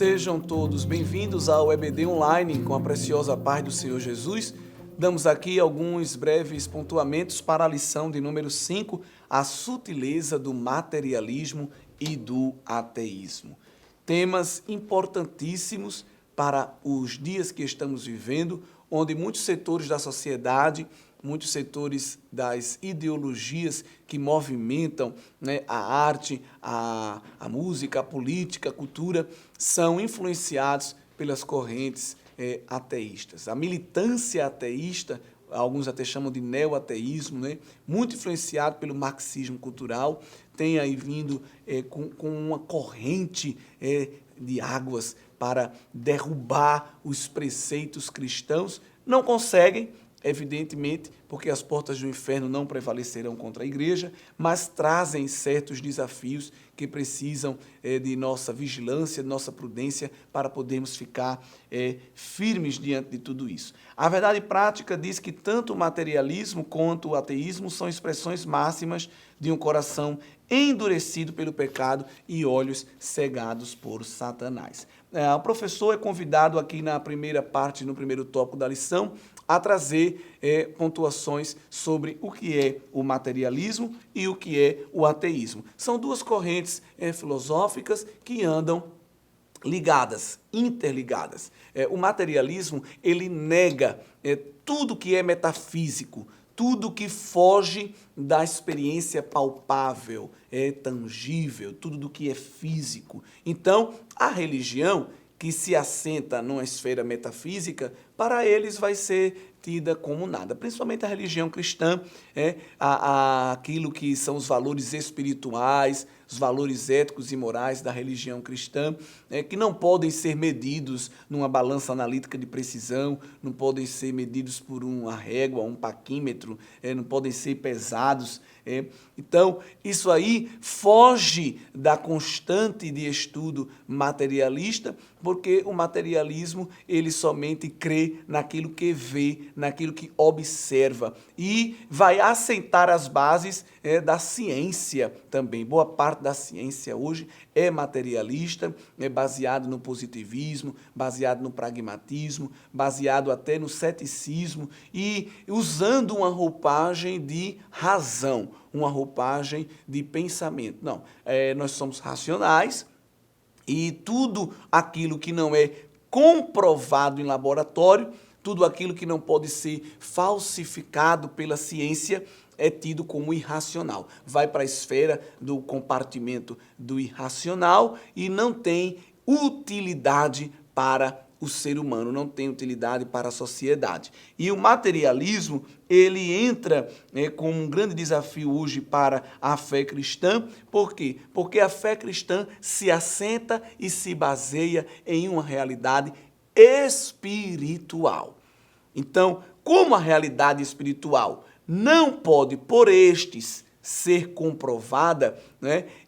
Sejam todos bem-vindos ao EBD Online com a preciosa paz do Senhor Jesus. Damos aqui alguns breves pontuamentos para a lição de número 5, a sutileza do materialismo e do ateísmo. Temas importantíssimos para os dias que estamos vivendo, onde muitos setores da sociedade, muitos setores das ideologias que movimentam, a arte, a música, a política, a cultura, são influenciados pelas correntes ateístas. A militância ateísta, alguns até chamam de neo-ateísmo, muito influenciado pelo marxismo cultural, tem aí vindo com uma corrente de águas para derrubar os preceitos cristãos. Não conseguem, evidentemente, porque as portas do inferno não prevalecerão contra a igreja, mas trazem certos desafios que precisam de nossa vigilância, de nossa prudência, para podermos ficar firmes diante de tudo isso. A verdade prática diz que tanto o materialismo quanto o ateísmo são expressões máximas de um coração endurecido pelo pecado e olhos cegados por Satanás. O professor é convidado aqui na primeira parte, no primeiro tópico da lição, a trazer pontuações sobre o que é o materialismo e o que é o ateísmo. São duas correntes filosóficas que andam ligadas, interligadas. O materialismo, ele nega tudo que é metafísico, tudo que foge da experiência palpável, tangível, tudo do que é físico. Então, a religião, que se assenta numa esfera metafísica, para eles vai ser tida como nada. Principalmente a religião cristã, aquilo que são os valores espirituais, os valores éticos e morais da religião cristã, que não podem ser medidos numa balança analítica de precisão, não podem ser medidos por uma régua, um paquímetro, não podem ser pesados. Então, isso aí foge da constante de estudo materialista, porque o materialismo, ele somente crê naquilo que vê, naquilo que observa, e vai assentar as bases da ciência também. Boa parte da ciência hoje é materialista, é baseado no positivismo, baseado no pragmatismo, baseado até no ceticismo e usando uma roupagem de razão, uma roupagem de pensamento. Não, nós somos racionais e tudo aquilo que não é comprovado em laboratório, tudo aquilo que não pode ser falsificado pela ciência, é tido como irracional. Vai para a esfera do compartimento do irracional e não tem utilidade para o ser humano, não tem utilidade para a sociedade. E o materialismo, ele entra como um grande desafio hoje para a fé cristã. Por quê? Porque a fé cristã se assenta e se baseia em uma realidade espiritual. Então, como a realidade espiritual não pode, por estes, ser comprovada,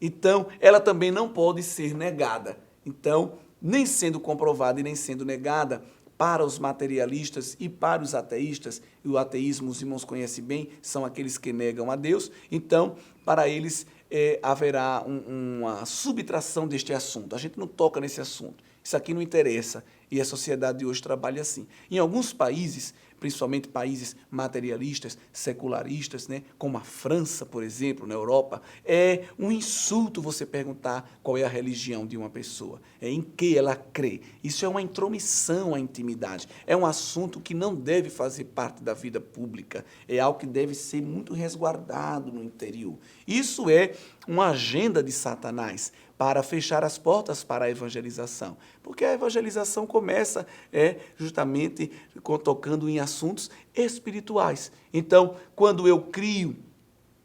então ela também não pode ser negada. Então, nem sendo comprovada e nem sendo negada, para os materialistas e para os ateístas, e o ateísmo, os irmãos conhecem bem, são aqueles que negam a Deus, então, para eles haverá uma subtração deste assunto. A gente não toca nesse assunto. Isso aqui não interessa. E a sociedade de hoje trabalha assim. Em alguns países, principalmente países materialistas, secularistas, como a França, por exemplo, na Europa, é um insulto você perguntar qual é a religião de uma pessoa, em que ela crê. Isso é uma intromissão à intimidade. É um assunto que não deve fazer parte da vida pública. É algo que deve ser muito resguardado no interior. Isso é uma agenda de Satanás para fechar as portas para a evangelização. Porque a evangelização começa justamente tocando em assuntos espirituais. Então, quando eu crio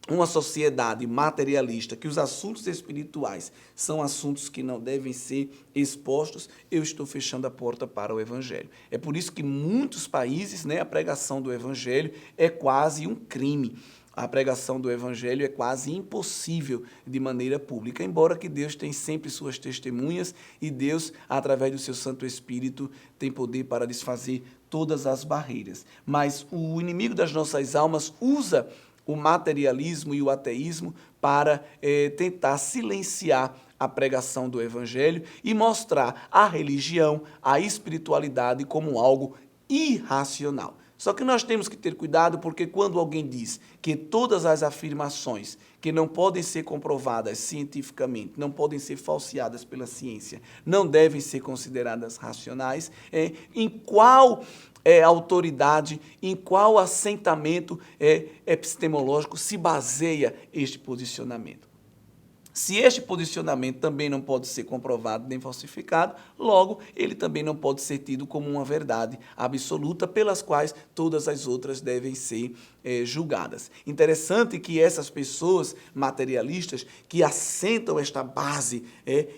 uma sociedade materialista, que os assuntos espirituais são assuntos que não devem ser expostos, eu estou fechando a porta para o evangelho. É por isso que em muitos países, a pregação do evangelho é quase um crime. A pregação do evangelho é quase impossível de maneira pública, embora que Deus tem sempre suas testemunhas e Deus, através do seu Santo Espírito, tem poder para desfazer todas as barreiras. Mas o inimigo das nossas almas usa o materialismo e o ateísmo para tentar silenciar a pregação do evangelho e mostrar a religião, a espiritualidade como algo irracional. Só que nós temos que ter cuidado porque quando alguém diz que todas as afirmações que não podem ser comprovadas cientificamente, não podem ser falseadas pela ciência, não devem ser consideradas racionais, em qual autoridade, em qual assentamento epistemológico se baseia este posicionamento? Se este posicionamento também não pode ser comprovado nem falsificado, logo, ele também não pode ser tido como uma verdade absoluta pelas quais todas as outras devem ser julgadas. Interessante que essas pessoas materialistas que assentam esta base,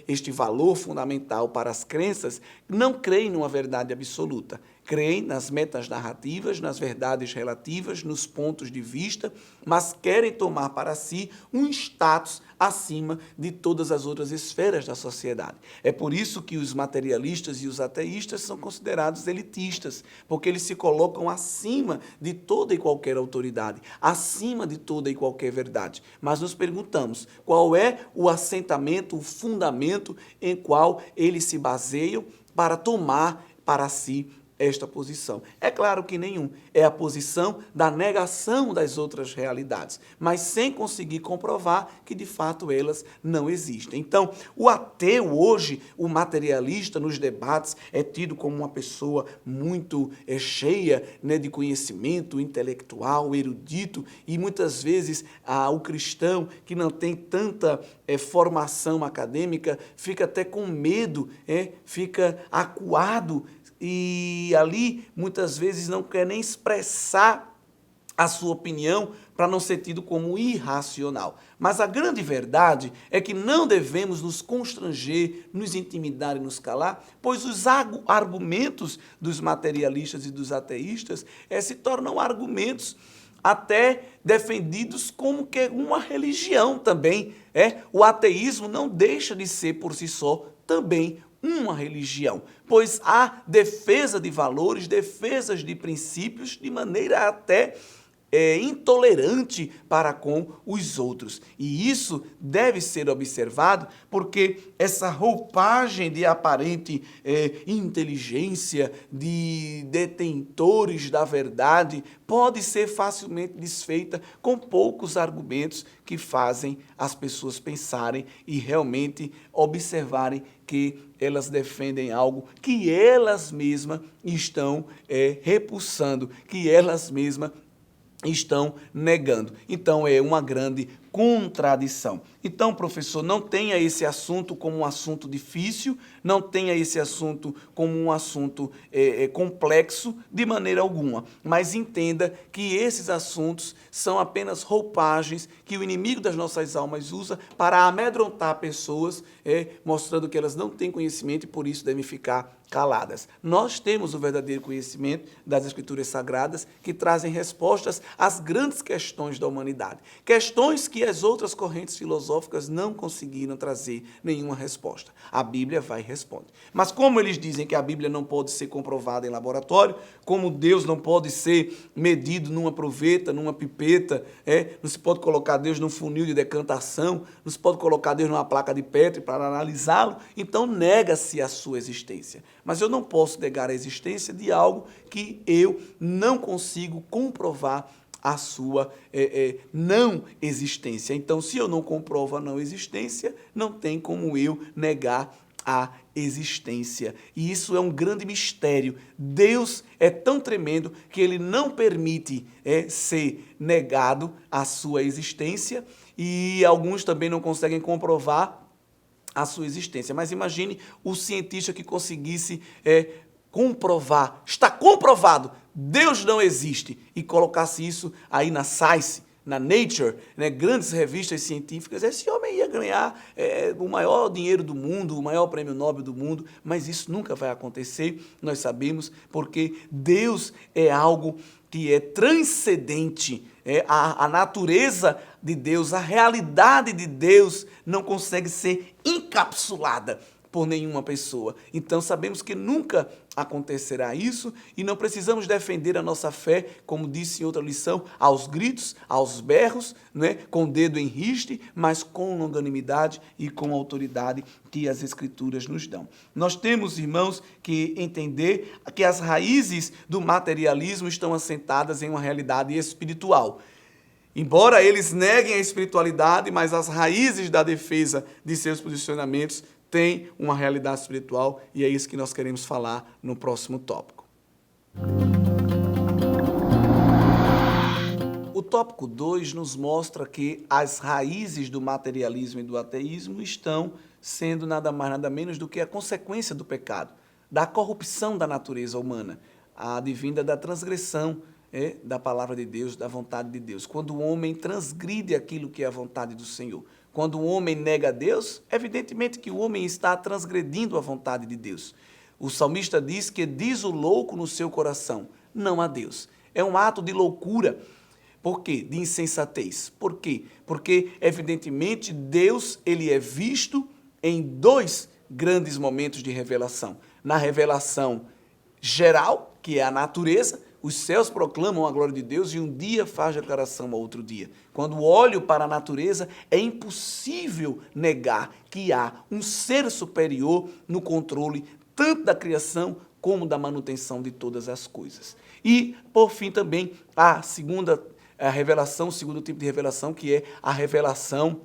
este valor fundamental para as crenças, não creem numa verdade absoluta. Creem nas metas narrativas, nas verdades relativas, nos pontos de vista, mas querem tomar para si um status acima de todas as outras esferas da sociedade. É por isso que os materialistas e os ateístas são considerados elitistas, porque eles se colocam acima de toda e qualquer autoridade, acima de toda e qualquer verdade. Mas nos perguntamos, qual é o assentamento, o fundamento em qual eles se baseiam para tomar para si esta posição? É claro que nenhum. É a posição da negação das outras realidades, mas sem conseguir comprovar que, de fato, elas não existem. Então, o ateu hoje, o materialista nos debates, é tido como uma pessoa muito cheia, né, de conhecimento intelectual, erudito, e muitas vezes o cristão que não tem tanta formação acadêmica fica até com medo, fica acuado, e ali, muitas vezes, não quer nem expressar a sua opinião para não ser tido como irracional. Mas a grande verdade é que não devemos nos constranger, nos intimidar e nos calar, pois os argumentos dos materialistas e dos ateístas se tornam argumentos até defendidos como que uma religião também. O ateísmo não deixa de ser, por si só, também uma religião, pois há defesa de valores, defesas de princípios, de maneira até intolerante para com os outros. E isso deve ser observado porque essa roupagem de aparente inteligência, de detentores da verdade, pode ser facilmente desfeita com poucos argumentos que fazem as pessoas pensarem e realmente observarem que elas defendem algo que elas mesmas estão repulsando, que elas mesmas estão negando. Então, é uma grande contradição. Então, professor, não tenha esse assunto como um assunto difícil, não tenha esse assunto como um assunto complexo de maneira alguma, mas entenda que esses assuntos são apenas roupagens que o inimigo das nossas almas usa para amedrontar pessoas, mostrando que elas não têm conhecimento e por isso devem ficar caladas. Nós temos o verdadeiro conhecimento das Escrituras Sagradas que trazem respostas às grandes questões da humanidade, questões que as outras correntes filosóficas não conseguiram trazer nenhuma resposta. A Bíblia vai e responde. Mas como eles dizem que a Bíblia não pode ser comprovada em laboratório, como Deus não pode ser medido numa proveta, numa pipeta, não se pode colocar Deus num funil de decantação, não se pode colocar Deus numa placa de Petri para analisá-lo, então nega-se a sua existência. Mas eu não posso negar a existência de algo que eu não consigo comprovar a sua não existência. Então, se eu não comprovo a não existência, não tem como eu negar a existência. E isso é um grande mistério. Deus é tão tremendo que ele não permite ser negado a sua existência e alguns também não conseguem comprovar a sua existência. Mas imagine o cientista que conseguisse comprovar, está comprovado, Deus não existe, e colocasse isso aí na Science, na Nature, né, grandes revistas científicas, esse homem ia ganhar o maior dinheiro do mundo, o maior prêmio Nobel do mundo, mas isso nunca vai acontecer, nós sabemos, porque Deus é algo que é transcendente, a natureza de Deus, a realidade de Deus não consegue ser encapsulada por nenhuma pessoa. Então sabemos que nunca acontecerá isso e não precisamos defender a nossa fé, como disse em outra lição, aos gritos, aos berros, né? Com o dedo em riste, mas com longanimidade e com a autoridade que as Escrituras nos dão. Nós temos, irmãos, que entender que as raízes do materialismo estão assentadas em uma realidade espiritual. Embora eles neguem a espiritualidade, mas as raízes da defesa de seus posicionamentos têm uma realidade espiritual e é isso que nós queremos falar no próximo tópico. O tópico 2 nos mostra que as raízes do materialismo e do ateísmo estão sendo nada mais, nada menos do que a consequência do pecado, da corrupção da natureza humana, a advinda da transgressão da palavra de Deus, da vontade de Deus. Quando o homem transgride aquilo que é a vontade do Senhor, quando o homem nega a Deus, evidentemente que o homem está transgredindo a vontade de Deus. O salmista diz que diz o louco no seu coração, não a Deus. É um ato de loucura. Por quê? De insensatez. Por quê? Porque, evidentemente, Deus ele é visto em dois grandes momentos de revelação. Na revelação geral, que é a natureza, os céus proclamam a glória de Deus e um dia faz declaração a outro dia. Quando olho para a natureza, é impossível negar que há um ser superior no controle tanto da criação como da manutenção de todas as coisas. E, por fim, também a revelação, o segundo tipo de revelação, que é a revelação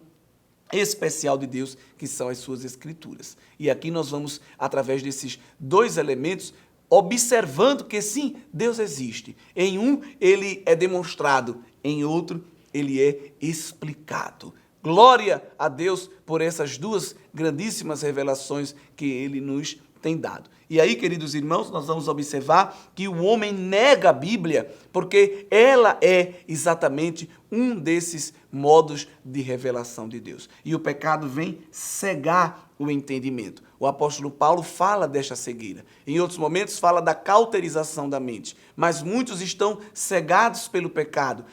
especial de Deus, que são as suas Escrituras. E aqui nós vamos, através desses dois elementos, observando que sim, Deus existe. Em um, ele é demonstrado, em outro, ele é explicado. Glória a Deus por essas duas grandíssimas revelações que ele nos tem dado. E aí, queridos irmãos, nós vamos observar que o homem nega a Bíblia porque ela é exatamente um desses modos de revelação de Deus. E o pecado vem cegar o entendimento. O apóstolo Paulo fala desta cegueira. Em outros momentos fala da cauterização da mente. Mas muitos estão cegados pelo pecado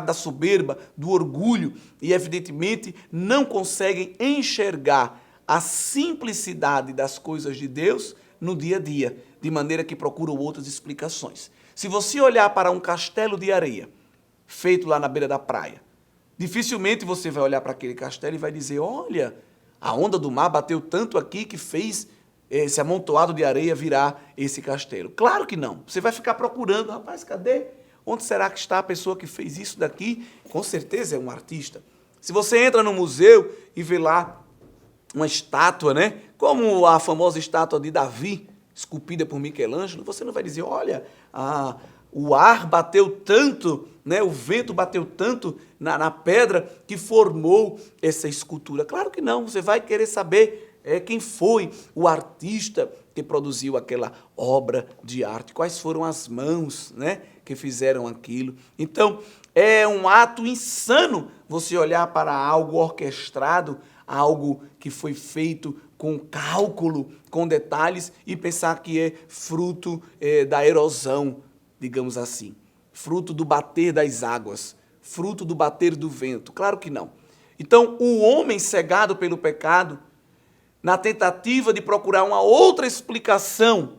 da soberba, do orgulho, e evidentemente não conseguem enxergar a simplicidade das coisas de Deus no dia a dia, de maneira que procuram outras explicações. Se você olhar para um castelo de areia, feito lá na beira da praia, dificilmente você vai olhar para aquele castelo e vai dizer, olha, a onda do mar bateu tanto aqui que fez esse amontoado de areia virar esse castelo. Claro que não. Você vai ficar procurando, rapaz, cadê? Onde será que está a pessoa que fez isso daqui? Com certeza é um artista. Se você entra no museu e vê lá uma estátua, né? Como a famosa estátua de Davi, esculpida por Michelangelo, você não vai dizer, olha, o ar bateu tanto, né? O vento bateu tanto na pedra que formou essa escultura. Claro que não, você vai querer saber quem foi o artista que produziu aquela obra de arte, quais foram as mãos, né, que fizeram aquilo. Então, é um ato insano você olhar para algo orquestrado, algo que foi feito com cálculo, com detalhes, e pensar que é fruto da erosão, digamos assim, fruto do bater das águas, fruto do bater do vento. Claro que não. Então, o homem cegado pelo pecado, na tentativa de procurar uma outra explicação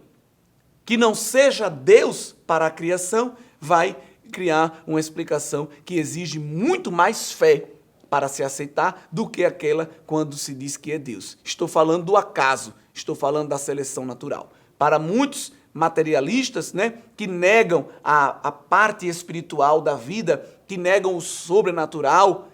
que não seja Deus para a criação, vai criar uma explicação que exige muito mais fé para se aceitar do que aquela quando se diz que é Deus. Estou falando do acaso, estou falando da seleção natural. Para muitos materialistas, né, que negam a parte espiritual da vida, que negam o sobrenatural,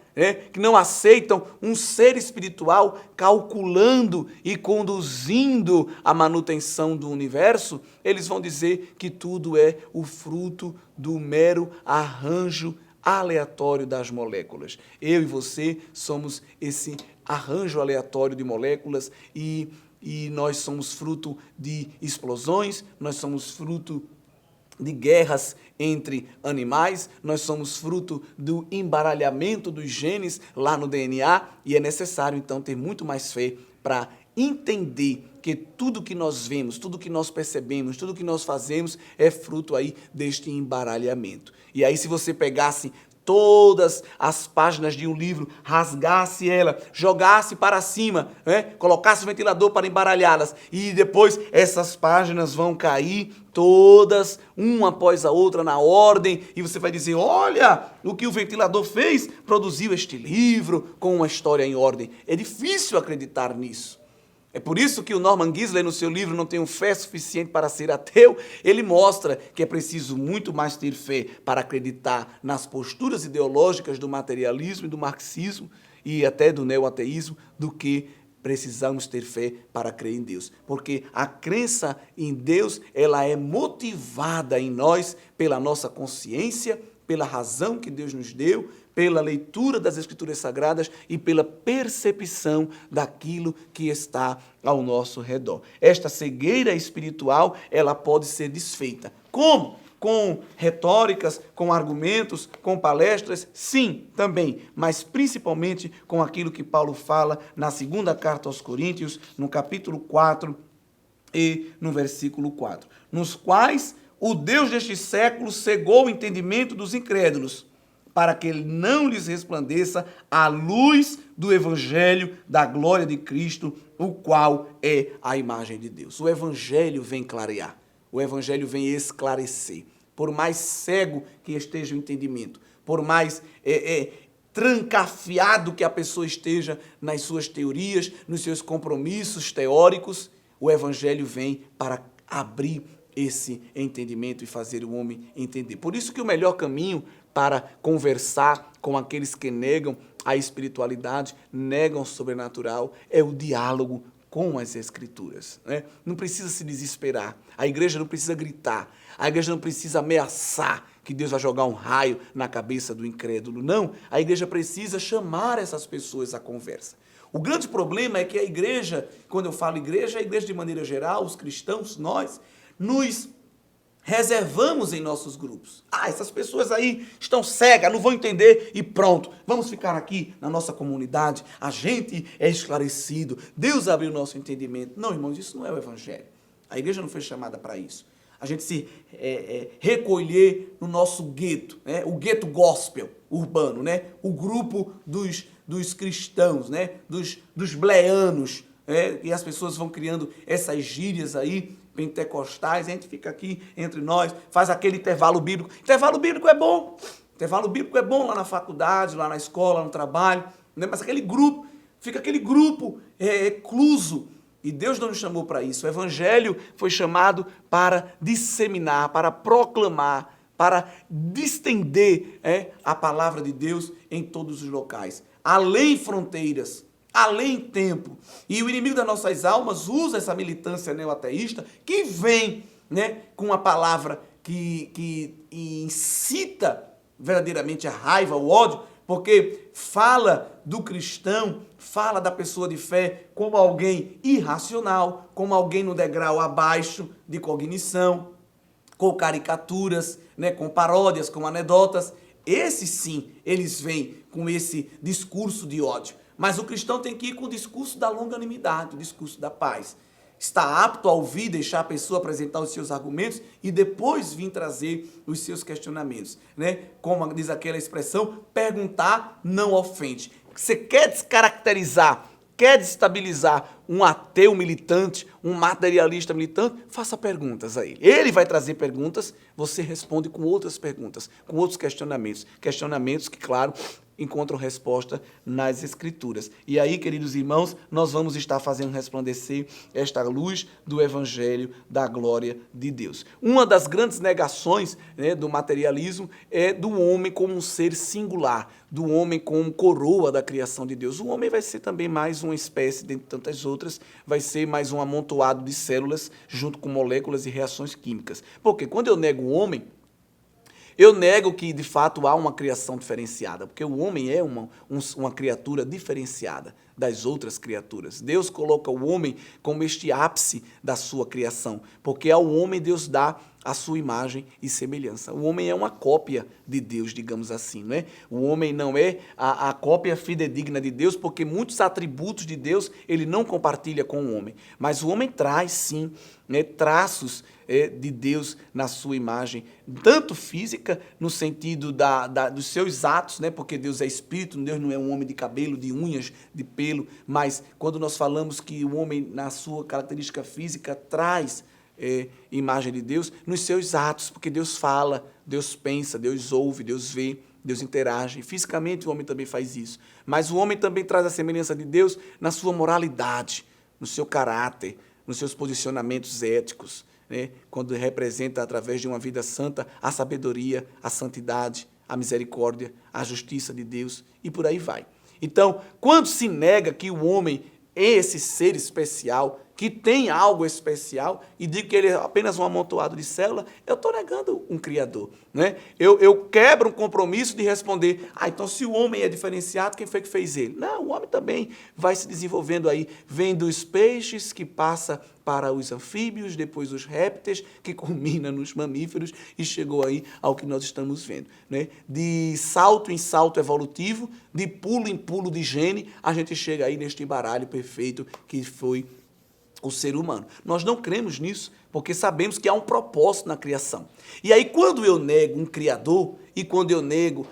que não aceitam um ser espiritual calculando e conduzindo a manutenção do universo, eles vão dizer que tudo é o fruto do mero arranjo aleatório das moléculas. Eu e você somos esse arranjo aleatório de moléculas e nós somos fruto de explosões, nós somos fruto de guerras entre animais, nós somos fruto do embaralhamento dos genes lá no DNA e é necessário, então, ter muito mais fé para entender que tudo que nós vemos, tudo que nós percebemos, tudo que nós fazemos é fruto aí deste embaralhamento. E aí, se você pegasse todas as páginas de um livro, rasgasse ela, jogasse para cima, né? Colocasse o ventilador para embaralhá-las, e depois essas páginas vão cair todas, uma após a outra, na ordem, e você vai dizer, olha, o que o ventilador fez, produziu este livro com uma história em ordem. É difícil acreditar nisso. É por isso que o Norman Geisler, no seu livro Não Tenho Fé Suficiente para Ser Ateu, ele mostra que é preciso muito mais ter fé para acreditar nas posturas ideológicas do materialismo e do marxismo e até do neoateísmo do que precisamos ter fé para crer em Deus. Porque a crença em Deus, ela é motivada em nós pela nossa consciência, pela razão que Deus nos deu, pela leitura das Escrituras Sagradas e pela percepção daquilo que está ao nosso redor. Esta cegueira espiritual, ela pode ser desfeita. Como? Com retóricas, com argumentos, com palestras? Sim, também, mas principalmente com aquilo que Paulo fala na segunda carta aos Coríntios, no capítulo 4 e no versículo 4, nos quais o Deus deste século cegou o entendimento dos incrédulos, para que ele não lhes resplandeça a luz do evangelho da glória de Cristo, o qual é a imagem de Deus. O evangelho vem clarear, o evangelho vem esclarecer. Por mais cego que esteja o entendimento, por mais trancafiado que a pessoa esteja nas suas teorias, nos seus compromissos teóricos, o evangelho vem para abrir esse entendimento e fazer o homem entender. Por isso que o melhor caminho para conversar com aqueles que negam a espiritualidade, negam o sobrenatural, é o diálogo com as Escrituras, né? Não precisa se desesperar, a igreja não precisa gritar, a igreja não precisa ameaçar que Deus vai jogar um raio na cabeça do incrédulo, não. A igreja precisa chamar essas pessoas à conversa. O grande problema é que a igreja, quando eu falo igreja, a igreja de maneira geral, os cristãos, nós, nos reservamos em nossos grupos. Essas pessoas aí estão cegas, não vão entender e pronto. Vamos ficar aqui na nossa comunidade, a gente é esclarecido, Deus abriu o nosso entendimento. Não, irmãos, isso não é o evangelho. A igreja não foi chamada para isso. A gente se recolher no nosso gueto, né? O gueto gospel urbano, né? O grupo dos cristãos, né? Dos bleanos, né? E as pessoas vão criando essas gírias aí, pentecostais, a gente fica aqui entre nós, faz aquele intervalo bíblico. Intervalo bíblico é bom. Intervalo bíblico é bom lá na faculdade, lá na escola, no trabalho, né? Mas aquele grupo, fica aquele grupo ecluso. E Deus não nos chamou para isso. O evangelho foi chamado para disseminar, para proclamar, para distender a palavra de Deus em todos os locais. Além fronteiras, além tempo. E o inimigo das nossas almas usa essa militância neoateísta que vem, né, com uma palavra que incita verdadeiramente a raiva, o ódio, porque fala do cristão, fala da pessoa de fé como alguém irracional, como alguém no degrau abaixo de cognição, com caricaturas, né, com paródias, com anedotas. Esses sim, eles vêm com esse discurso de ódio. Mas o cristão tem que ir com o discurso da longanimidade, o discurso da paz. Está apto a ouvir, deixar a pessoa apresentar os seus argumentos e depois vir trazer os seus questionamentos, né? Como diz aquela expressão, perguntar não ofende. Você quer descaracterizar, quer destabilizar um ateu militante, um materialista militante, faça perguntas a ele. Ele vai trazer perguntas, você responde com outras perguntas, com outros questionamentos. Questionamentos que, claro, encontram resposta nas Escrituras. E aí, queridos irmãos, nós vamos estar fazendo resplandecer esta luz do Evangelho da glória de Deus. Uma das grandes negações, né, do materialismo é do homem como um ser singular, do homem como coroa da criação de Deus. O homem vai ser também mais uma espécie, dentre tantas outras, vai ser mais um amontoado de células junto com moléculas e reações químicas. Porque quando eu nego o homem, eu nego que, de fato, há uma criação diferenciada, porque o homem é uma criatura diferenciada das outras criaturas. Deus coloca o homem como este ápice da sua criação, porque ao homem Deus dá à sua imagem e semelhança. O homem é uma cópia de Deus, digamos assim, não é? O homem não é a cópia fidedigna de Deus, porque muitos atributos de Deus ele não compartilha com o homem. Mas o homem traz, sim, né, traços de Deus na sua imagem, tanto física, no sentido dos seus atos, né, porque Deus é espírito, Deus não é um homem de cabelo, de unhas, de pelo, mas quando nós falamos que o homem, na sua característica física, traz imagem de Deus, nos seus atos, porque Deus fala, Deus pensa, Deus ouve, Deus vê, Deus interage. Fisicamente o homem também faz isso. Mas o homem também traz a semelhança de Deus na sua moralidade, no seu caráter, nos seus posicionamentos éticos, né? Quando representa, através de uma vida santa, a sabedoria, a santidade, a misericórdia, a justiça de Deus e por aí vai. Então, quando se nega que o homem é esse ser especial, que tem algo especial, e digo que ele é apenas um amontoado de célula, eu estou negando um Criador, né? Eu quebro um compromisso de responder, então se o homem é diferenciado, quem foi que fez ele? Não, o homem também vai se desenvolvendo aí, vem dos peixes, que passa para os anfíbios, depois os répteis, que culmina nos mamíferos, e chegou aí ao que nós estamos vendo, né? De salto em salto evolutivo, de pulo em pulo de gene, a gente chega aí neste baralho perfeito que foi o ser humano. Nós não cremos nisso, porque sabemos que há um propósito na criação. E aí, quando eu nego um Criador, e quando eu nego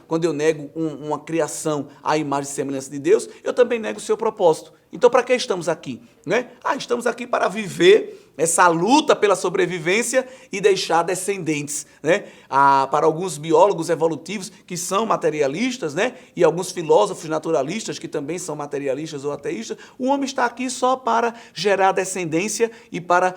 uma criação à imagem e semelhança de Deus, eu também nego o seu propósito. Então, para que estamos aqui? Né? Estamos aqui para viver essa luta pela sobrevivência e deixar descendentes, né? Para alguns biólogos evolutivos que são materialistas, né? E alguns filósofos naturalistas que também são materialistas ou ateístas, o homem está aqui só para gerar descendência e para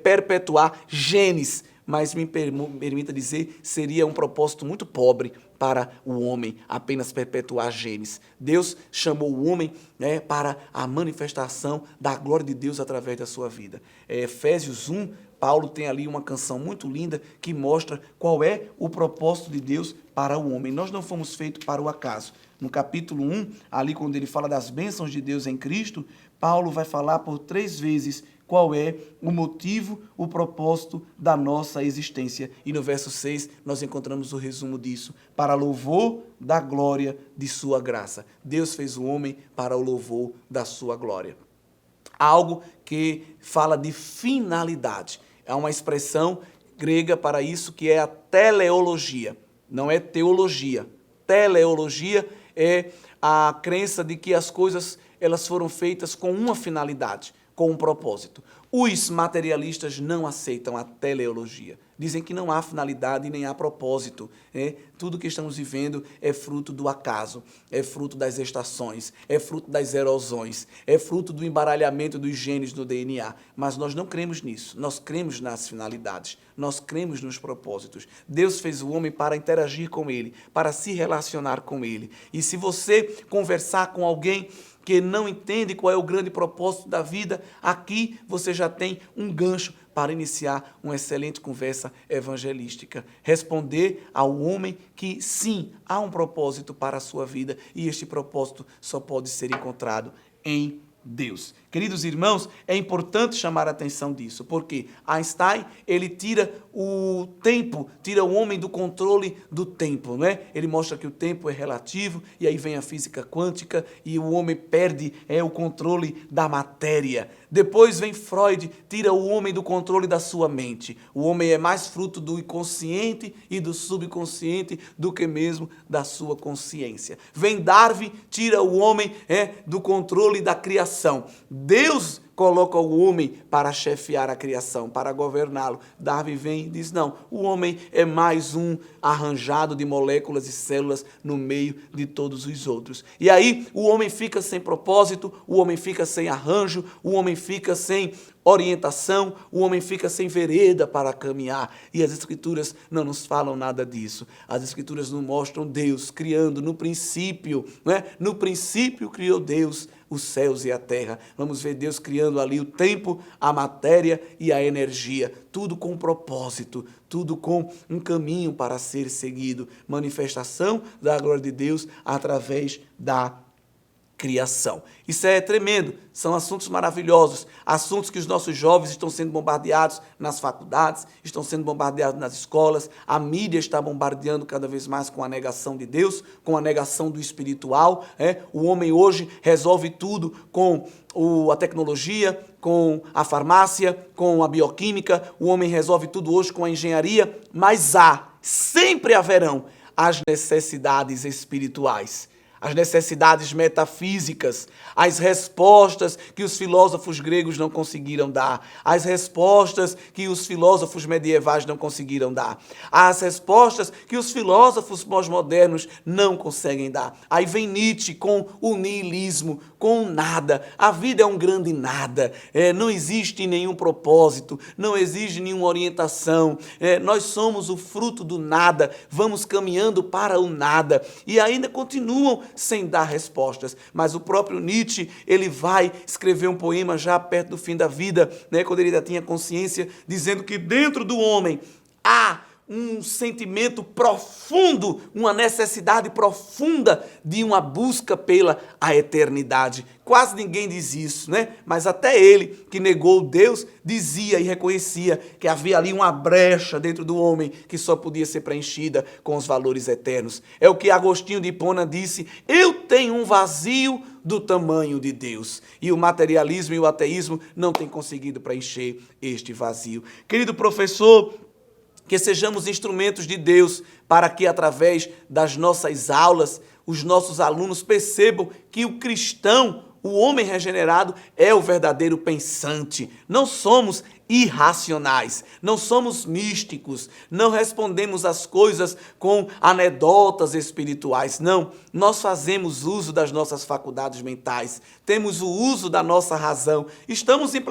perpetuar genes. Mas me permita dizer, seria um propósito muito pobre para o homem apenas perpetuar genes. Deus chamou o homem, né, para a manifestação da glória de Deus através da sua vida. Efésios 1, Paulo tem ali uma canção muito linda que mostra qual é o propósito de Deus para o homem. Nós não fomos feitos para o acaso. No capítulo 1, ali quando ele fala das bênçãos de Deus em Cristo, Paulo vai falar por 3 vezes qual é o motivo, o propósito da nossa existência. E no verso 6 nós encontramos o resumo disso. Para louvor da glória de sua graça. Deus fez o homem para o louvor da sua glória. Algo que fala de finalidade. É uma expressão grega para isso que é a teleologia. Não é teologia. Teleologia é a crença de que as coisas elas foram feitas com uma finalidade, com um propósito. Os materialistas não aceitam a teleologia. Dizem que não há finalidade nem há propósito. Tudo que estamos vivendo é fruto do acaso, é fruto das estações, é fruto das erosões, é fruto do embaralhamento dos genes do DNA. Mas nós não cremos nisso. Nós cremos nas finalidades. Nós cremos nos propósitos. Deus fez o homem para interagir com ele, para se relacionar com ele. E se você conversar com alguém que não entende qual é o grande propósito da vida, aqui você já tem um gancho para iniciar uma excelente conversa evangelística. Responder ao homem que, sim, há um propósito para a sua vida e este propósito só pode ser encontrado em Deus. Queridos irmãos, é importante chamar a atenção disso, porque Einstein, ele tira o tempo, tira o homem do controle do tempo, né? Ele mostra que o tempo é relativo, e aí vem a física quântica, e o homem perde o controle da matéria. Depois vem Freud, tira o homem do controle da sua mente. O homem é mais fruto do inconsciente e do subconsciente do que mesmo da sua consciência. Vem Darwin, tira o homem do controle da criação. Deus coloca o homem para chefiar a criação, para governá-lo. Darwin vem e diz, não, o homem é mais um arranjado de moléculas e células no meio de todos os outros. E aí o homem fica sem propósito, o homem fica sem arranjo, o homem fica sem orientação, o homem fica sem vereda para caminhar. E as Escrituras não nos falam nada disso. As Escrituras nos mostram Deus criando no princípio, né? No princípio criou Deus os céus e a terra. Vamos ver Deus criando ali o tempo, a matéria e a energia. Tudo com propósito, tudo com um caminho para ser seguido. Manifestação da glória de Deus através da criação. Isso é tremendo, são assuntos maravilhosos, assuntos que os nossos jovens estão sendo bombardeados nas faculdades, estão sendo bombardeados nas escolas, a mídia está bombardeando cada vez mais com a negação de Deus, com a negação do espiritual. O homem hoje resolve tudo com a tecnologia, com a farmácia, com a bioquímica, o homem resolve tudo hoje com a engenharia, mas sempre haverão as necessidades espirituais, as necessidades metafísicas, as respostas que os filósofos gregos não conseguiram dar, as respostas que os filósofos medievais não conseguiram dar, as respostas que os filósofos pós-modernos não conseguem dar. Aí vem Nietzsche com o niilismo, com o nada. A vida é um grande nada, não existe nenhum propósito, não existe nenhuma orientação, nós somos o fruto do nada, vamos caminhando para o nada, e ainda continuam sem dar respostas. Mas o próprio Nietzsche, ele vai escrever um poema já perto do fim da vida, quando ele ainda tinha consciência, dizendo que dentro do homem há um sentimento profundo, uma necessidade profunda de uma busca pela a eternidade. Quase ninguém diz isso, Mas até ele, que negou Deus, dizia e reconhecia que havia ali uma brecha dentro do homem que só podia ser preenchida com os valores eternos. É o que Agostinho de Hipona disse: eu tenho um vazio do tamanho de Deus. E o materialismo e o ateísmo não têm conseguido preencher este vazio. Querido professor, que sejamos instrumentos de Deus para que, através das nossas aulas, os nossos alunos percebam que o cristão, o homem regenerado, é o verdadeiro pensante. Não somos irracionais, não somos místicos, não respondemos às coisas com anedotas espirituais, não. Nós fazemos uso das nossas faculdades mentais, temos o uso da nossa razão, estamos em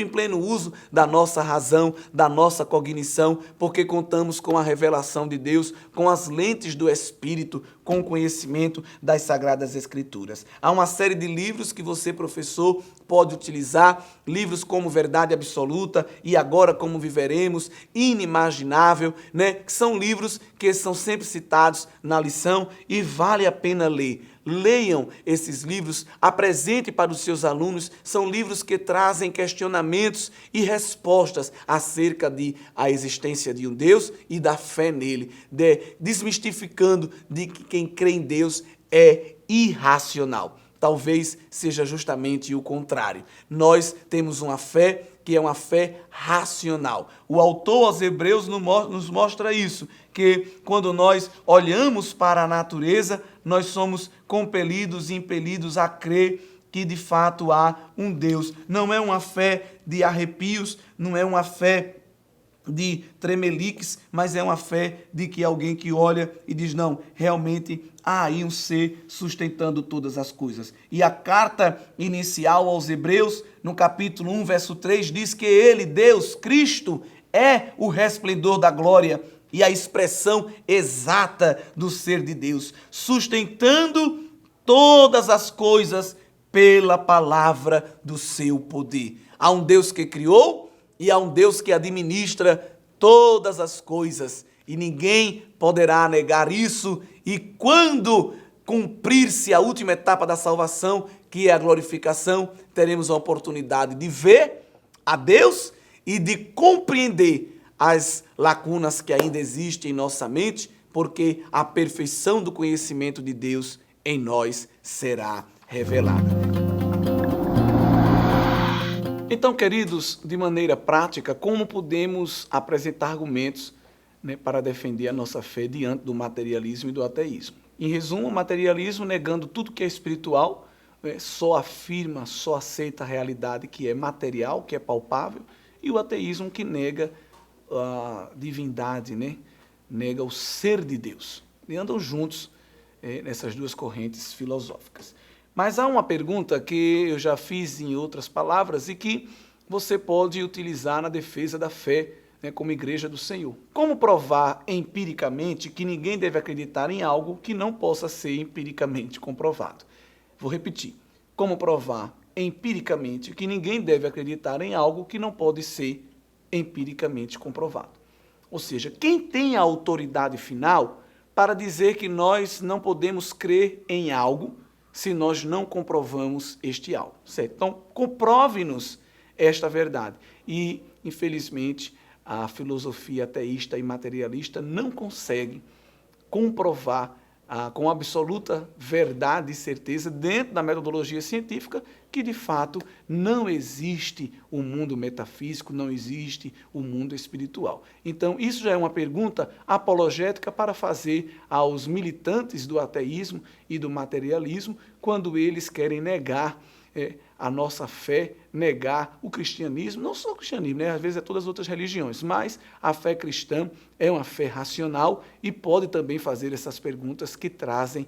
pleno uso da nossa razão, da nossa cognição, porque contamos com a revelação de Deus, com as lentes do Espírito, com o conhecimento das Sagradas Escrituras. Há uma série de livros que você, professor, pode utilizar, livros como Verdade Absoluta e Agora Como Viveremos, Inimaginável, que são livros que são sempre citados na lição e vale a pena ler. Leiam esses livros, apresente para os seus alunos, são livros que trazem questionamentos e respostas acerca da existência de um Deus e da fé nele, desmistificando de que quem crê em Deus é irracional. Talvez seja justamente o contrário. Nós temos uma fé que é uma fé racional. O autor aos Hebreus nos mostra isso, que quando nós olhamos para a natureza, nós somos compelidos e impelidos a crer que de fato há um Deus. Não é uma fé de arrepios, não é uma fé de tremeliques, mas é uma fé de que alguém que olha e diz, não, realmente há aí um ser sustentando todas as coisas. E a carta inicial aos Hebreus, no capítulo 1, verso 3, diz que ele, Deus, Cristo, é o resplendor da glória e a expressão exata do ser de Deus, sustentando todas as coisas pela palavra do seu poder. Há um Deus que criou e há um Deus que administra todas as coisas, e ninguém poderá negar isso, e quando cumprir-se a última etapa da salvação, que é a glorificação, teremos a oportunidade de ver a Deus e de compreender as lacunas que ainda existem em nossa mente, porque a perfeição do conhecimento de Deus em nós será revelada. Então, queridos, de maneira prática, como podemos apresentar argumentos para defender a nossa fé diante do materialismo e do ateísmo? Em resumo, o materialismo, negando tudo que é espiritual, só afirma, só aceita a realidade que é material, que é palpável, e o ateísmo que nega a divindade, nega o ser de Deus. E andam juntos nessas duas correntes filosóficas. Mas há uma pergunta que eu já fiz em outras palavras e que você pode utilizar na defesa da fé, como igreja do Senhor. Como provar empiricamente que ninguém deve acreditar em algo que não possa ser empiricamente comprovado? Vou repetir. Como provar empiricamente que ninguém deve acreditar em algo que não pode ser empiricamente comprovado? Ou seja, quem tem a autoridade final para dizer que nós não podemos crer em algo se nós não comprovamos este algo, certo? Então, comprove-nos esta verdade. E, infelizmente, a filosofia ateísta e materialista não consegue comprovar com absoluta verdade e certeza, dentro da metodologia científica, que de fato não existe o mundo metafísico, não existe o mundo espiritual. Então, isso já é uma pergunta apologética para fazer aos militantes do ateísmo e do materialismo, quando eles querem negar a nossa fé, negar o cristianismo, não só o cristianismo, né? Às vezes é todas as outras religiões, mas a fé cristã é uma fé racional e pode também fazer essas perguntas que trazem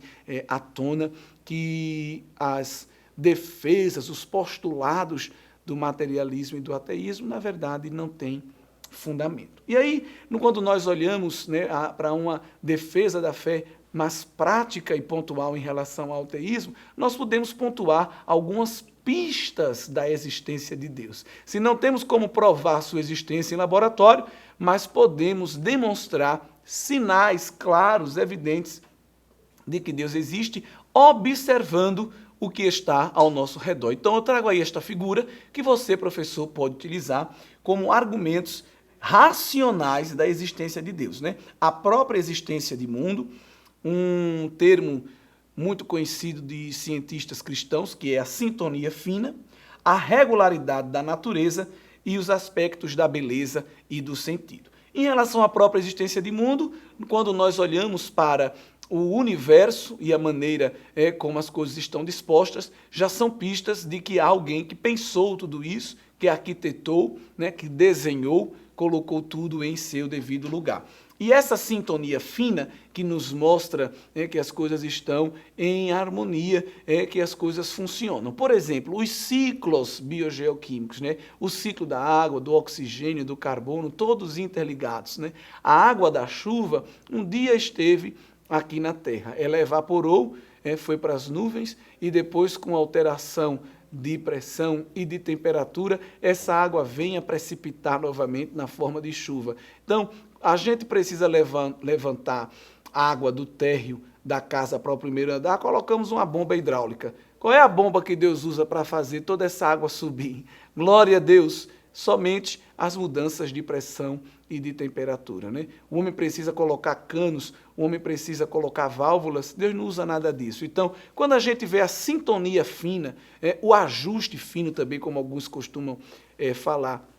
à tona que as defesas, os postulados do materialismo e do ateísmo, na verdade, não têm fundamento. E aí, quando nós olhamos, né, para uma defesa da fé mais prática e pontual em relação ao ateísmo, nós podemos pontuar algumas pistas da existência de Deus. Se não temos como provar sua existência em laboratório, mas podemos demonstrar sinais claros, evidentes, de que Deus existe, observando o que está ao nosso redor. Então eu trago aí esta figura que você, professor, pode utilizar como argumentos racionais da existência de Deus, né? A própria existência de mundo, um termo muito conhecido de cientistas cristãos, que é a sintonia fina, a regularidade da natureza e os aspectos da beleza e do sentido. Em relação à própria existência de mundo, quando nós olhamos para o universo e a maneira como as coisas estão dispostas, já são pistas de que há alguém que pensou tudo isso, que arquitetou, né, que desenhou, colocou tudo em seu devido lugar. E essa sintonia fina que nos mostra que as coisas estão em harmonia, que as coisas funcionam. Por exemplo, os ciclos biogeoquímicos, né? O ciclo da água, do oxigênio, do carbono, todos interligados, né? A água da chuva um dia esteve aqui na Terra, ela evaporou, foi para as nuvens e depois, com alteração de pressão e de temperatura, essa água vem a precipitar novamente na forma de chuva. Então, a gente precisa levantar água do térreo da casa para o primeiro andar, colocamos uma bomba hidráulica. Qual é a bomba que Deus usa para fazer toda essa água subir? Glória a Deus! Somente as mudanças de pressão e de temperatura, né? O homem precisa colocar canos, o homem precisa colocar válvulas, Deus não usa nada disso. Então, quando a gente vê a sintonia fina, o ajuste fino também, como alguns costumam falar,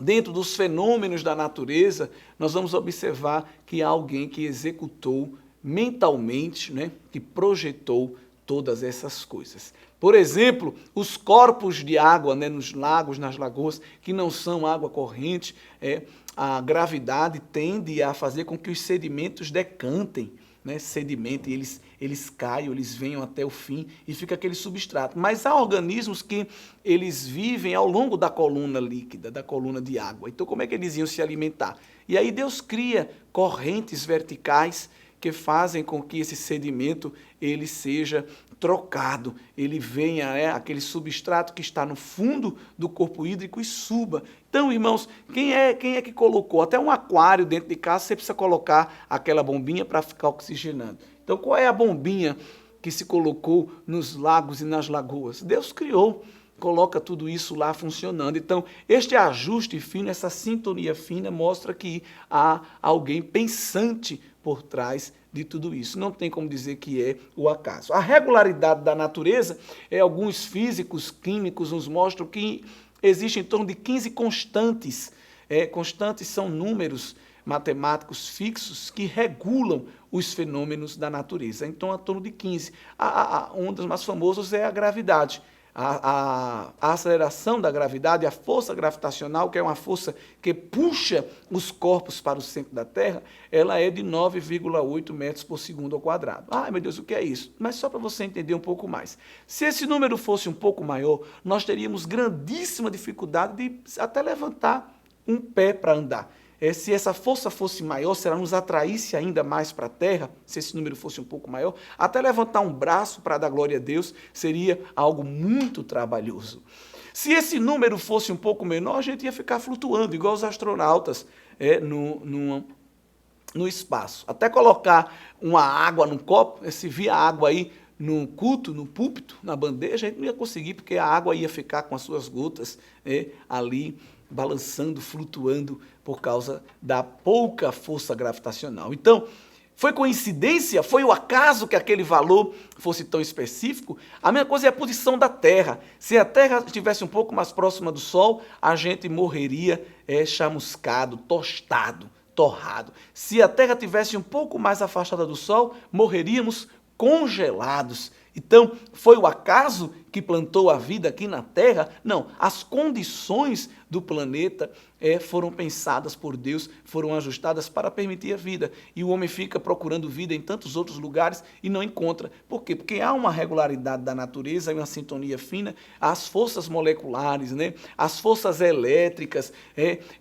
dentro dos fenômenos da natureza, nós vamos observar que há alguém que executou mentalmente, né, que projetou todas essas coisas. Por exemplo, os corpos de água, né, nos lagos, nas lagoas, que não são água corrente, a gravidade tende a fazer com que os sedimentos decantem, né, sedimentem, eles caiam, eles venham até o fim e fica aquele substrato. Mas há organismos que eles vivem ao longo da coluna líquida, da coluna de água. Então, como é que eles iam se alimentar? E aí Deus cria correntes verticais que fazem com que esse sedimento ele seja trocado, ele venha, aquele substrato que está no fundo do corpo hídrico e suba. Então, irmãos, quem é que colocou? Até um aquário dentro de casa, você precisa colocar aquela bombinha para ficar oxigenando. Então, qual é a bombinha que se colocou nos lagos e nas lagoas? Deus criou, coloca tudo isso lá funcionando. Então, este ajuste fino, essa sintonia fina, mostra que há alguém pensante por trás de tudo isso. Não tem como dizer que é o acaso. A regularidade da natureza, alguns físicos, químicos nos mostram que existe em torno de 15 constantes. Constantes são números matemáticos fixos que regulam os fenômenos da natureza. Então, em torno de 15. Um dos mais famosos é a gravidade. A aceleração da gravidade, a força gravitacional, que é uma força que puxa os corpos para o centro da Terra, ela é de 9,8 metros por segundo ao quadrado. Ai, meu Deus, o que é isso? Mas só para você entender um pouco mais. Se esse número fosse um pouco maior, nós teríamos grandíssima dificuldade de até levantar um pé para andar. Se essa força fosse maior, se ela nos atraísse ainda mais para a Terra, se esse número fosse um pouco maior, até levantar um braço para dar glória a Deus seria algo muito trabalhoso. Se esse número fosse um pouco menor, a gente ia ficar flutuando, igual os astronautas no espaço. Até colocar uma água num copo, se via água aí no culto, no púlpito, na bandeja, a gente não ia conseguir, porque a água ia ficar com as suas gotas ali, balançando, flutuando, por causa da pouca força gravitacional. Então, foi coincidência? Foi o acaso que aquele valor fosse tão específico? A mesma coisa é a posição da Terra. Se a Terra estivesse um pouco mais próxima do Sol, a gente morreria chamuscado, tostado, torrado. Se a Terra estivesse um pouco mais afastada do Sol, morreríamos congelados. Então, foi o acaso que plantou a vida aqui na Terra? Não, as condições do planeta foram pensadas por Deus, foram ajustadas para permitir a vida. E o homem fica procurando vida em tantos outros lugares e não encontra. Por quê? Porque há uma regularidade da natureza e uma sintonia fina, as forças moleculares, as forças elétricas,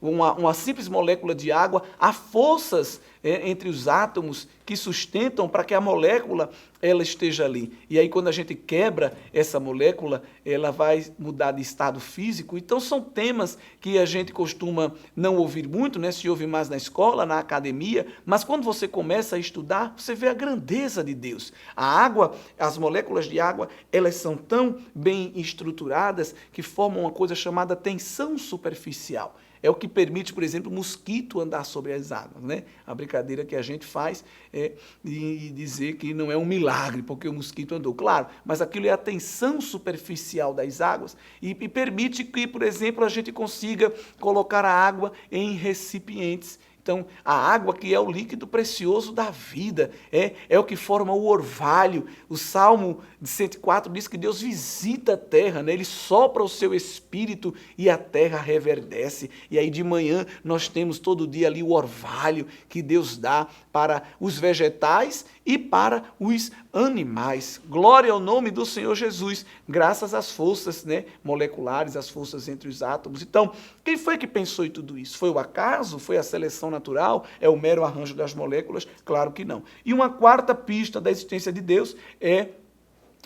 uma simples molécula de água, há forças entre os átomos que sustentam para que a molécula ela esteja ali. E aí, quando a gente quebra essa molécula, ela vai mudar de estado físico. Então, são temas que a gente costuma não ouvir muito, se ouve mais na escola, na academia, mas quando você começa a estudar, você vê a grandeza de Deus. A água, as moléculas de água, elas são tão bem estruturadas que formam uma coisa chamada tensão superficial. É o que permite, por exemplo, o mosquito andar sobre as águas. A brincadeira que a gente faz é de dizer que não é um milagre, porque o mosquito andou. Claro, mas aquilo é a tensão superficial das águas e permite que, por exemplo, a gente consiga colocar a água em recipientes. Então, a água que é o líquido precioso da vida, é o que forma o orvalho. O Salmo 104 diz que Deus visita a terra, Ele sopra o seu espírito e a terra reverdece. E aí de manhã nós temos todo dia ali o orvalho que Deus dá para os vegetais e para os animais. Glória ao nome do Senhor Jesus, graças às forças moleculares, às forças entre os átomos. Então, quem foi que pensou em tudo isso? Foi o acaso? Foi a seleção natural? É o mero arranjo das moléculas? Claro que não. E uma quarta pista da existência de Deus é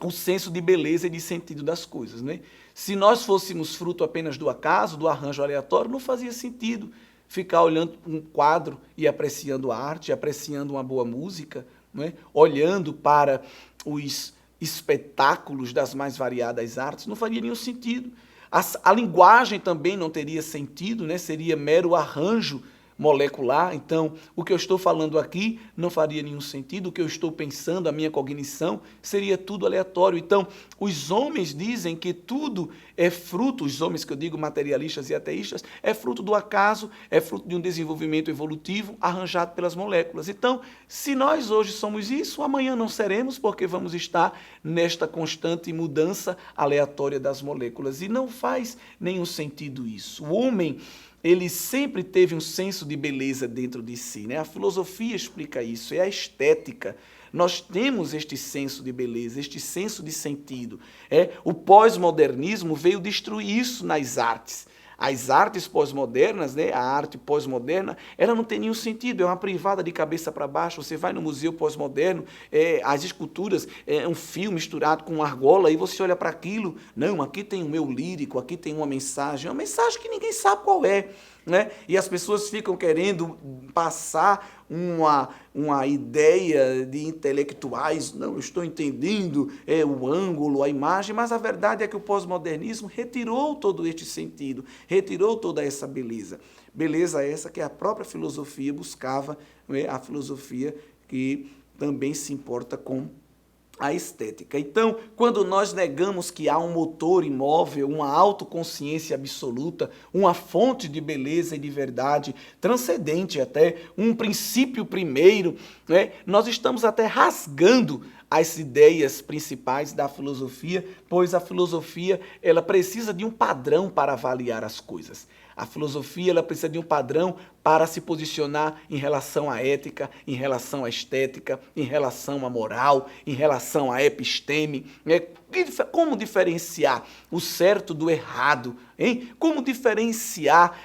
o senso de beleza e de sentido das coisas. Se nós fôssemos fruto apenas do acaso, do arranjo aleatório, não fazia sentido ficar olhando um quadro e apreciando a arte, apreciando uma boa música, olhando para os espetáculos das mais variadas artes, não faria nenhum sentido. A linguagem também não teria sentido, seria mero arranjo molecular. Então, o que eu estou falando aqui não faria nenhum sentido, o que eu estou pensando, a minha cognição, seria tudo aleatório. Então, os homens dizem que tudo é fruto, os homens que eu digo materialistas e ateístas, é fruto do acaso, é fruto de um desenvolvimento evolutivo arranjado pelas moléculas. Então, se nós hoje somos isso, amanhã não seremos, porque vamos estar nesta constante mudança aleatória das moléculas. E não faz nenhum sentido isso. O homem, ele sempre teve um senso de beleza dentro de si. A filosofia explica isso, é a estética. Nós temos este senso de beleza, este senso de sentido. O pós-modernismo veio destruir isso nas artes. As artes pós-modernas, a arte pós-moderna, ela não tem nenhum sentido, é uma privada de cabeça para baixo. Você vai no museu pós-moderno, as esculturas, um fio misturado com argola, e você olha para aquilo, não, aqui tem o meu lírico, aqui tem uma mensagem que ninguém sabe qual é. E as pessoas ficam querendo passar uma ideia de intelectuais, não, eu estou entendendo o ângulo, a imagem, mas a verdade é que o pós-modernismo retirou todo este sentido, retirou toda essa beleza. Beleza essa que a própria filosofia buscava, a filosofia que também se importa com a estética. Então, quando nós negamos que há um motor imóvel, uma autoconsciência absoluta, uma fonte de beleza e de verdade, transcendente até, um princípio primeiro, nós estamos até rasgando as ideias principais da filosofia, pois a filosofia ela precisa de um padrão para avaliar as coisas. A filosofia ela precisa de um padrão para se posicionar em relação à ética, em relação à estética, em relação à moral, em relação à episteme. Como diferenciar o certo do errado? Como diferenciar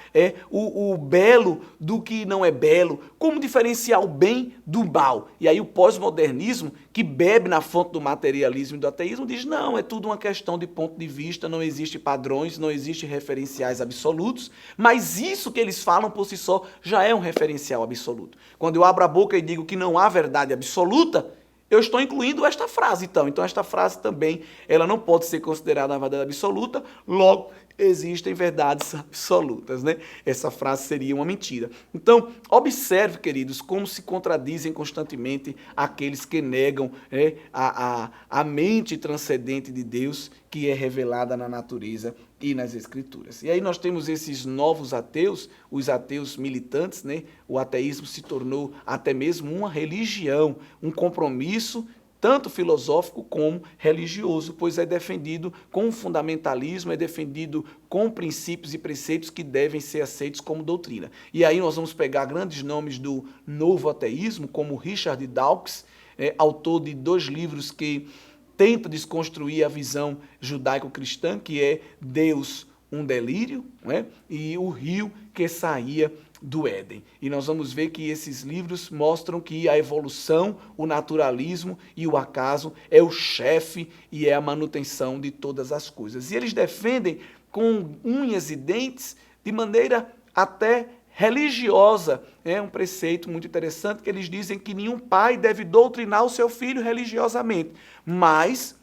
o belo do que não é belo? Como diferenciar o bem do mal? E aí o pós-modernismo, que bebe na fonte do materialismo e do ateísmo, diz, não, é tudo uma questão de ponto de vista, não existe padrões, não existe referenciais absolutos, mas isso que eles falam por si só já é um referencial absoluto. Quando eu abro a boca e digo que não há verdade absoluta, eu estou incluindo esta frase, então esta frase também, ela não pode ser considerada uma verdade absoluta, logo existem verdades absolutas, né? Essa frase seria uma mentira. Então, observe, queridos, como se contradizem constantemente aqueles que negam a mente transcendente de Deus que é revelada na natureza e nas Escrituras. E aí nós temos esses novos ateus, os ateus militantes, né? O ateísmo se tornou até mesmo uma religião, um compromisso tanto filosófico como religioso, pois é defendido com fundamentalismo, é defendido com princípios e preceitos que devem ser aceitos como doutrina. E aí nós vamos pegar grandes nomes do novo ateísmo, como Richard Dawkins, autor de 2 livros que tenta desconstruir a visão judaico-cristã, que é Deus, um delírio, né? E o rio que saía do Éden. E nós vamos ver que esses livros mostram que a evolução, o naturalismo e o acaso é o chefe e é a manutenção de todas as coisas. E eles defendem com unhas e dentes, de maneira até religiosa. É um preceito muito interessante que eles dizem que nenhum pai deve doutrinar o seu filho religiosamente, mas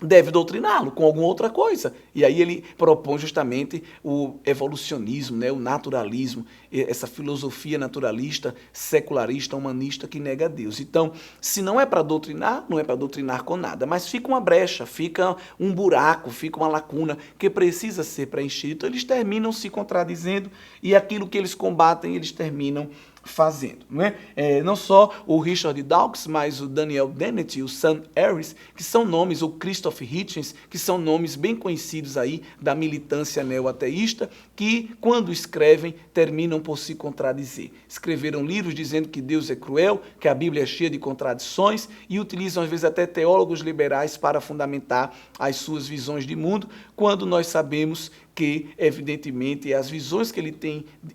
deve doutriná-lo com alguma outra coisa. E aí ele propõe justamente o evolucionismo, né, o naturalismo, essa filosofia naturalista, secularista, humanista que nega a Deus. Então, se não é para doutrinar, não é para doutrinar com nada, mas fica uma brecha, fica um buraco, fica uma lacuna que precisa ser preenchida. Então, eles terminam se contradizendo e aquilo que eles combatem, eles terminam fazendo. Não é? Não só o Richard Dawkins, mas o Daniel Dennett e o Sam Harris, que são nomes, o Christoph Hitchens, que são nomes bem conhecidos aí da militância neo-ateísta, que quando escrevem terminam por se contradizer. Escreveram livros dizendo que Deus é cruel, que a Bíblia é cheia de contradições e utilizam às vezes até teólogos liberais para fundamentar as suas visões de mundo, quando nós sabemos que, evidentemente, as visões que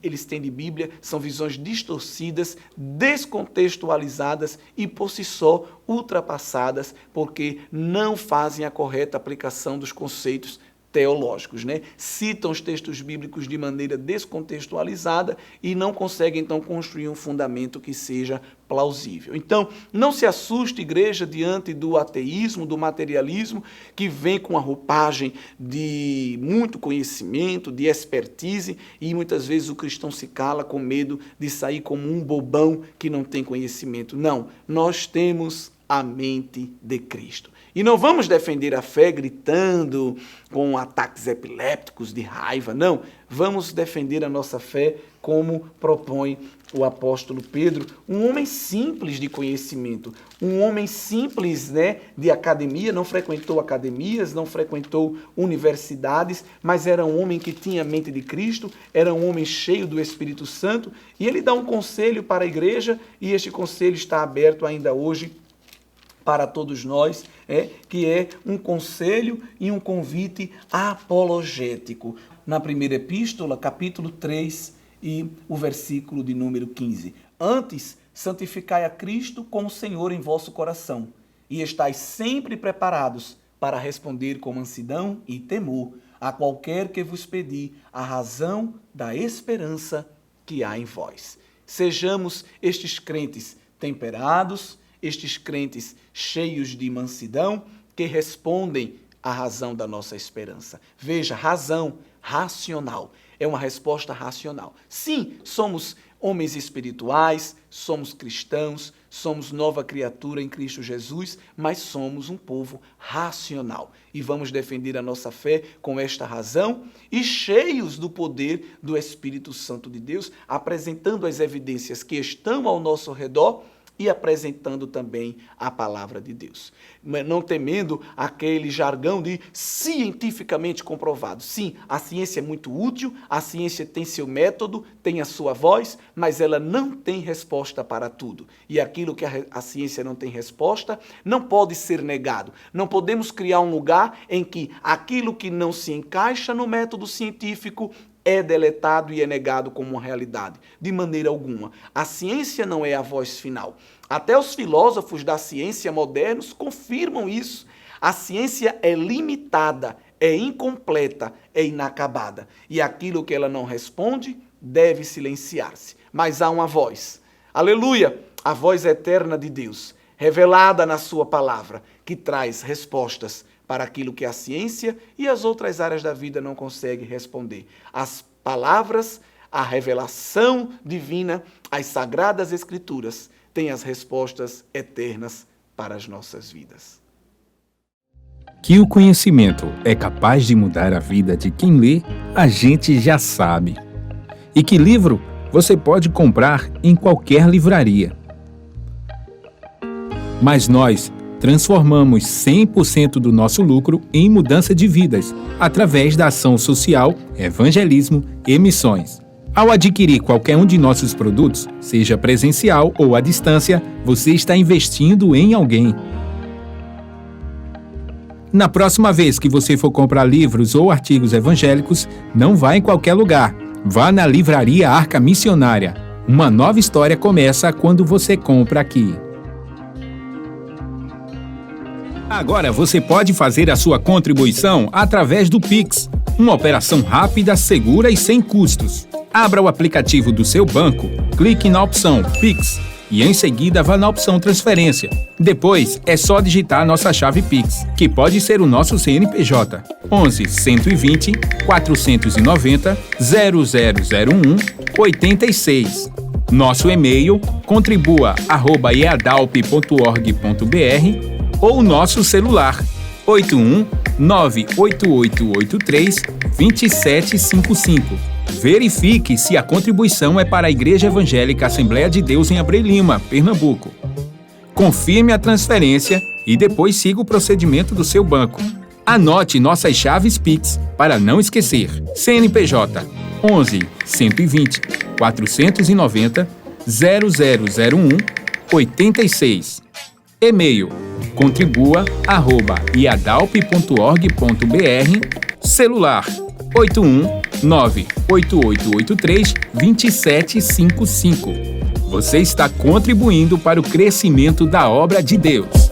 eles têm de Bíblia são visões distorcidas, descontextualizadas e, por si só, ultrapassadas, porque não fazem a correta aplicação dos conceitos teológicos, né? Citam os textos bíblicos de maneira descontextualizada e não conseguem, então, construir um fundamento que seja plausível. Então, não se assuste, igreja, diante do ateísmo, do materialismo, que vem com a roupagem de muito conhecimento, de expertise, e muitas vezes o cristão se cala com medo de sair como um bobão que não tem conhecimento. Não, nós temos a mente de Cristo. E não vamos defender a fé gritando com ataques epilépticos de raiva, não. Vamos defender a nossa fé como propõe o apóstolo Pedro, um homem simples de conhecimento, um homem simples, né, de academia, não frequentou academias, não frequentou universidades, mas era um homem que tinha a mente de Cristo, era um homem cheio do Espírito Santo, e ele dá um conselho para a igreja, e este conselho está aberto ainda hoje para todos nós, que é um conselho e um convite apologético. Na primeira epístola, capítulo 3, e o versículo de número 15. Antes, santificai a Cristo como Senhor em vosso coração, e estais sempre preparados para responder com mansidão e temor a qualquer que vos pedir a razão da esperança que há em vós. Sejamos estes crentes temperados, estes crentes cheios de mansidão, que respondem à razão da nossa esperança. Veja, razão racional. É uma resposta racional. Sim, somos homens espirituais, somos cristãos, somos nova criatura em Cristo Jesus, mas somos um povo racional. E vamos defender a nossa fé com esta razão e cheios do poder do Espírito Santo de Deus, apresentando as evidências que estão ao nosso redor e apresentando também a palavra de Deus. Não temendo aquele jargão de cientificamente comprovado. Sim, a ciência é muito útil, a ciência tem seu método, tem a sua voz, mas ela não tem resposta para tudo. E aquilo que a ciência não tem resposta não pode ser negado. Não podemos criar um lugar em que aquilo que não se encaixa no método científico é deletado e é negado como uma realidade. De maneira alguma. A ciência não é a voz final. Até os filósofos da ciência modernos confirmam isso. A ciência é limitada, é incompleta, é inacabada. E aquilo que ela não responde deve silenciar-se. Mas há uma voz. Aleluia! A voz eterna de Deus. revelada na sua palavra, que traz respostas para aquilo que a ciência e as outras áreas da vida não conseguem responder. As palavras, a revelação divina, as sagradas escrituras têm as respostas eternas para as nossas vidas. Que o conhecimento é capaz de mudar a vida de quem lê, a gente já sabe. E que livro você pode comprar em qualquer livraria. Mas nós transformamos 100% do nosso lucro em mudança de vidas, através da ação social, evangelismo e missões. Ao adquirir qualquer um de nossos produtos, seja presencial ou à distância, você está investindo em alguém. Na próxima vez que você for comprar livros ou artigos evangélicos, não vá em qualquer lugar. Vá na Livraria Arca Missionária. Uma nova história começa quando você compra aqui. Agora você pode fazer a sua contribuição através do Pix, uma operação rápida, segura e sem custos. Abra o aplicativo do seu banco, clique na opção Pix e em seguida vá na opção Transferência. Depois é só digitar nossa chave Pix, que pode ser o nosso CNPJ 11 120 490 0001 86. Nosso e-mail contribua@eadalp.org.br ou nosso celular 81 98883 2755. Verifique se a contribuição é para a Igreja Evangélica Assembleia de Deus em Abreu Lima, Pernambuco. Confirme a transferência e depois siga o procedimento do seu banco. Anote nossas chaves Pix para não esquecer. CNPJ 11 120 490 0001 86. E-mail contribua@iadalp.org.br. Celular 81 98883 2755. Você está contribuindo para o crescimento da obra de Deus.